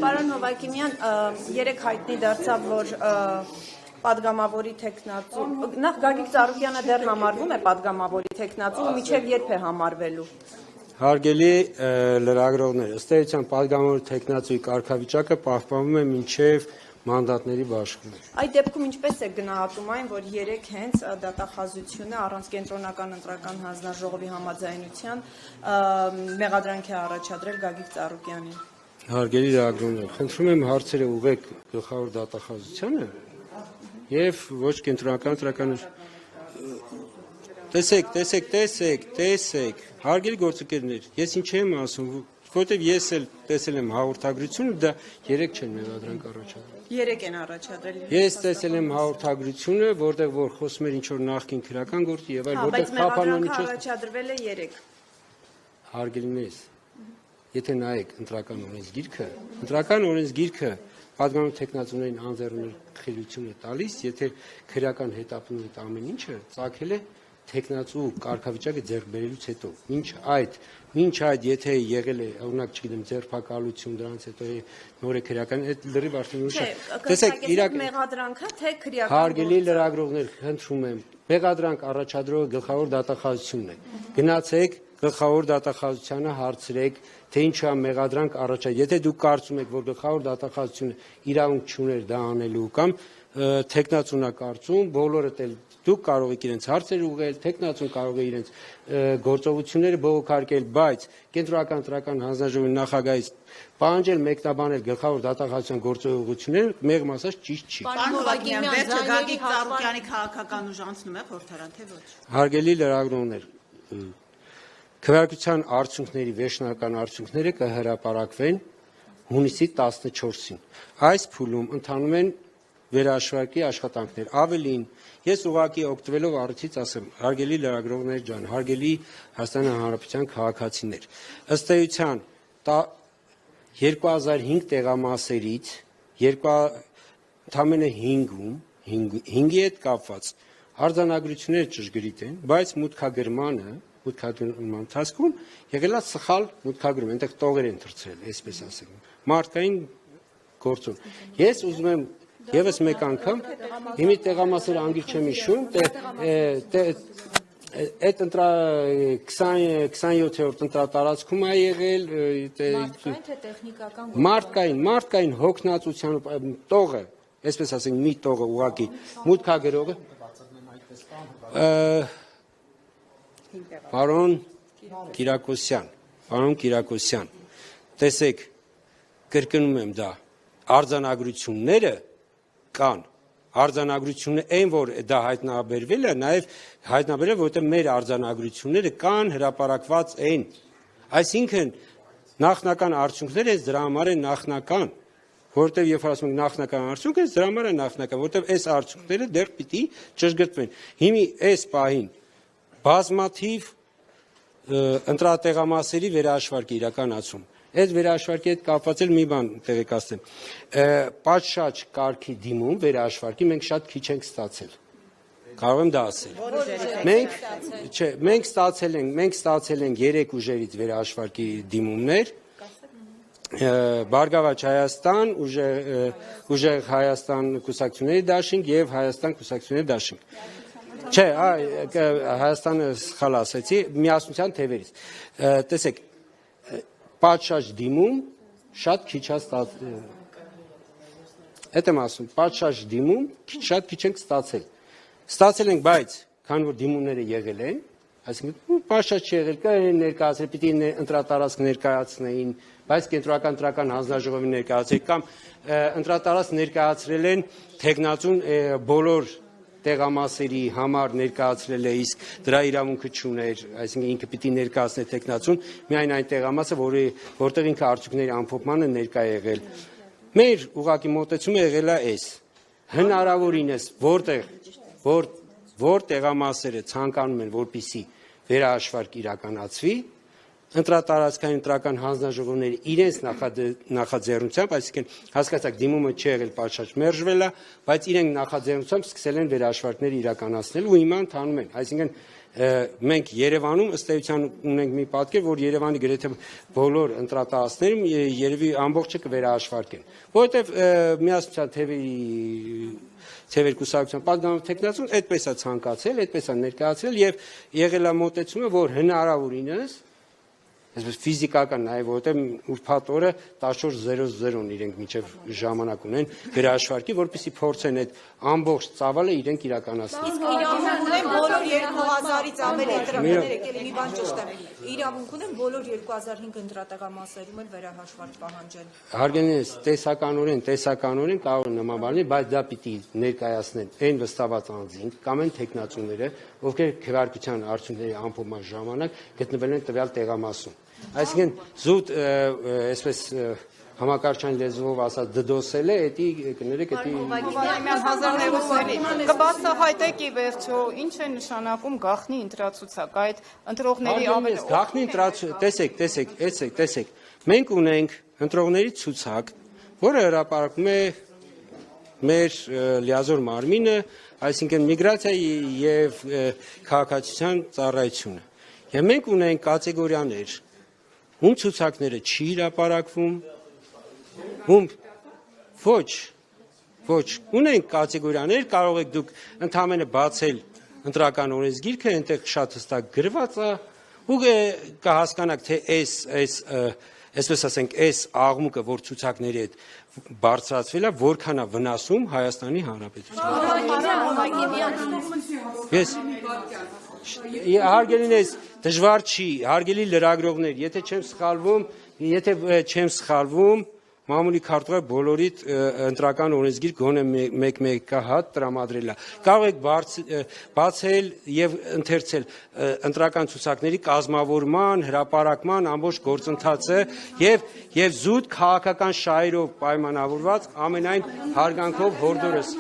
Պարոն Հովակիմյան, երեք հայտնի դարձավ, որ պատգամավորի թեկնածու, նախ Գագիկ Ծառուկյանը դեռ համարվում է պատգամավորի թեկնածու, մինչև երբ է համարվելու։ Հարգելի լրագրողներ, ըստ էության պատգամավորի թեկնածուի կարգավիճակը պահպանվում է մինչև մանդատների բաշխումը։ Այդ դեպքում ինչպես է գնահատում այն, որ երեք հենց դատախազությունը առանց կենտրոնական ընտրական հանձնաժողովի համաձայնության մեղադրանք է առաջադրել Գագիկ Ծառուկյանին։ Հարգելի լրագրողներ, խնդրում եմ հարցերը ուղղեք գլխավոր դատախազությանը եւ ոչ կենտրոնական ընտրական Տեսեք, հարգելի գործընկերներ, ես ինչ եմ ասում, որտեվ ես էլ տեսել եմ հաղորդագրությունը, դա երեք չեն մեղադրանք առաջադրել։ Երեք են առաջադրել։ Ես տեսել եմ հաղորդագրությունը, որտեղ որ խոսում էր ինչ որ նախկին քրական գործի եւ այլ, որտեղ փափանոն ինչով առաջադրվել է 3։ Հարգելիներս, եթե նայեք ընտրական օրենսգիրքը պատգամավորի թեկնածուներին անձեռնունի խելություն է տալիս, եթե քրական հետապնդում է ամեն ինչը, ծագել է թեկնածու կարգավիճակը ձեռք բերելուց հետո։ Մինչ այդ եթե եղել է, օրինակ, չգիտեմ, ձերբակալություն, դրանից հետո նոր է քրական, այդ լրիվ արդեն ուրիշ է։ Տեսեք, մեղադրանքը թե քրական։ Հարգելի լրագրողներ, խնդրում եմ, մեղադրանք առաջադրողը գլխավոր դատախազությունն է։ Գնացեք գլխավոր դատախազությանը հարցրեք, թե ինչու է մեղադրանք առաջադրել։ Եթե դուք կարծում եք, որ գլխավոր դատախազությունը իրավունք չուներ դա անելու կամ թեկնածուն է կարծում, բոլորը դուք կարող եք իրենց հարցեր ուղղել, թեկնածուն կարող է իրենց գործողությունները բողոքարկել, բայց կենտրոնական ընտրական հանձնաժողովի նախագահից պահանջել մեկնաբանել գլխավոր դատախազության գործողությունները մեղմ ասած ճիշտ չի։ Պարոն Հովակիմյան, վերջը Գագիկ Ծառուկյանի քաղաքական ուժ անցնում է խորհրդարան, թե ոչ։ Հարգելի լրագրողներ, քվեարկության արդյունքների վերջնական արդյունքները կհրապարակվեն հունիսի 14-ին։ Այս փուլում ընթանում են վերահաշվարկի աշխատանքներ։ Ավելին, ես ուղղակի օգտվելով առիթից ասեմ, հարգելի լրագրողներ ջան, հարգելի Հայաստանի Հանրապետության քաղաքացիներ, ըստ էության 2005 տեղամասերից ընդամենը 5-ի հետ կապված արձանագրությունները ճշգրիտ են, բայց մուտքագրման ընթացքում եղել է սխալ մուտքագրում, այնտեղ տողեր են թռցրել, այսպես ասենք, մարդկային գործոն։ Ես ուզում եմ Եվս մեկ անգամ, հիմի տեղամասերը անգիր չեմ հիշում, այդ 27-րդ ընտրատարածքում է եղել մարդկային հոգնածության տողը, այսպես ասենք, մի տողը ուղղակի մուտքագրողը Պարոն Կիրակոսյան, տեսեք, կրկնում եմ դա, արձանագրությունները կան, արձանագրությունը այն, որ դա հայտնաբերվել է, նաև հայտնաբերել, որտեղ մեր արձանագրությունները կան, հրապարակված են, այսինքն նախնական արդյունքները դրա համար են նախնական, որտեղ երբ ասում ենք նախնական արդյունքը, դրա համար է նախնական, որտեղ այս արդյունքները դեռ պիտի ճշգրտվեն։ Հիմի այս պահին բազմաթիվ ընտրատեղամասերի վերահաշվարկ իրականացում։ Այդ վերահաշվարկի հետ կապված էլ մի բան տեղեկացնեմ։ Պատշաճ կարգի դիմում վերահաշվարկի մենք շատ քիչ ենք ստացել։ Կարող եմ դա ասել։ Մենք ստացել ենք 3 ուժերից վերահաշվարկի դիմումներ։ Բարգավաճ Հայաստան, Ուժեղ Հայաստան կուսակցությունների դաշինք եւ Հայաստան կուսակցությունների դաշինք։ Չէ, Հայաստանը սխալ ասեցի, միասնության թևերից։ Տեսեք, պատշաճ դիմում շատ քիչ է ստացել։ Այդ եմ ասում, պատշաճ դիմում շատ քիչ ենք ստացել։ Ստացել ենք, բայց քանի որ դիմումները եղել են, այսինքն պատշաճ չեղել, կային ներկայացրել, պիտի ընտրատարածք ներկայացնեին, բայց կենտրոնական ընտրական հանձնաժողովի ներկայացրել կամ ընտրատարածք ներկայացրել են թեկնածուն բոլոր տեղամասերի համար ներկայացրել է, իսկ դրա իրավունքը չուներ, այսինքն ինքը պիտի ներկայացներ թեկնածուն, միայն այն տեղամասը, որտեղ ինքը արդյունքների ամփոփմանը ներկա եղել։ Մեր ուղղակի մոտեցումը եղել է այս։ Հնարավորինս որ տեղամասերը ցանկանում են, որպիսի վերահաշվարկ իրականացվի, ընտրատարածքային ընտրական հանձնաժողովների իրենց նախաձեռնությամբ, այսինքն հասկացաք դիմումը չի եղել պատշաճ մերժվել է, բայց իրենք նախաձեռնությամբ սկսել են վերահաշվարկներ իրականացնել ու հիմա ընթանում են, այսինքն մենք Երևանում ըստ էության ունենք մի պատկեր, որ Երևանի գրեթե բոլոր ընտրատարածքներում երևի ամբողջը կվերահաշվարկեն, որովհետև միասնության թևերի կուսակցության պատգամավոր տեխնացուն այդպես է ցանկացել, այդպես է ներկայացրել եւ եղել է մոտեցումը, որ հնարավորինս այսպես ֆիզիկական նաև որովհետև ուրբաթ օրը 14:00-ն իրենք միջև ժամանակ ունեն վերահաշվարկի, որպեսզի փորձեն այդ ամբողջ ծավալը իրենք իրականացնել։ Իսկ իրավունք ունեն բոլոր 2000-ից ավել ընտրականներ եկել, մի բան ճշտեմ։ Իրավունք ունեն բոլոր 2005 ընտրատակամասերում էլ վերահաշվարկ պահանջել։ Հարգելիներս, տեսականորեն կարող են նման բաներ, բայց դա պիտի ներկայացնեն այն վստահված անձին կամ այն տեխնացուները, ովքեր քվեարկության արդյունքների ամփոփման ժամանակ գտնվել են տվյալ տեղամասում։ Այսինքն զուտ այսպես համակարգչային լեզվով ասած դդոսել է, էդի կներեք, էդի Կբացահայտեք ի վերջո, ինչ է նշանակում գաղտնի ընտրացուցակ, այդ ընտրողների ավելի գաղտնի ընտրացուցակ, տեսեք, մենք ունենք ընտրողների ցուցակ, որը հրապարակում է մեր լիազոր մարմինը, այսինքն միգրացիայի եւ քաղաքացիության ծառայությունը։ Եվ մենք ունենք կատեգորիաներ, ում ցուցակները չի հրապարակվում, ում ոչ, ունենք կատեգորիաներ, կարող եք դուք ընդհանրապես բացել ընտրական օրենսգիրքը, այնտեղ շատ հստակ գրված է, ու կհասկանաք, թե այսպես ասենք, այս աղմուկը, որ ցուցակների հետ բարձրացվել է, որքան է վնասում Հայաստանի Հանրապետությանը։ Հարգելիներս, դժվար չի, հարգելի լրագրողներ, եթե չեմ սխալվում, մամուլի քարտուղար բոլորիդ ընտրական օրենսգիր գոնե մեկ-մեկը հատ տրամադրել է։ Կարող եք բացել եւ ընթերցել ընտրական ցուցակների կազմավորման, հրապարակման ամբողջ գործընթացը եւ զուտ քաղաքական շահերով պայմանավորված ամենայն հարգանքով հորդորս։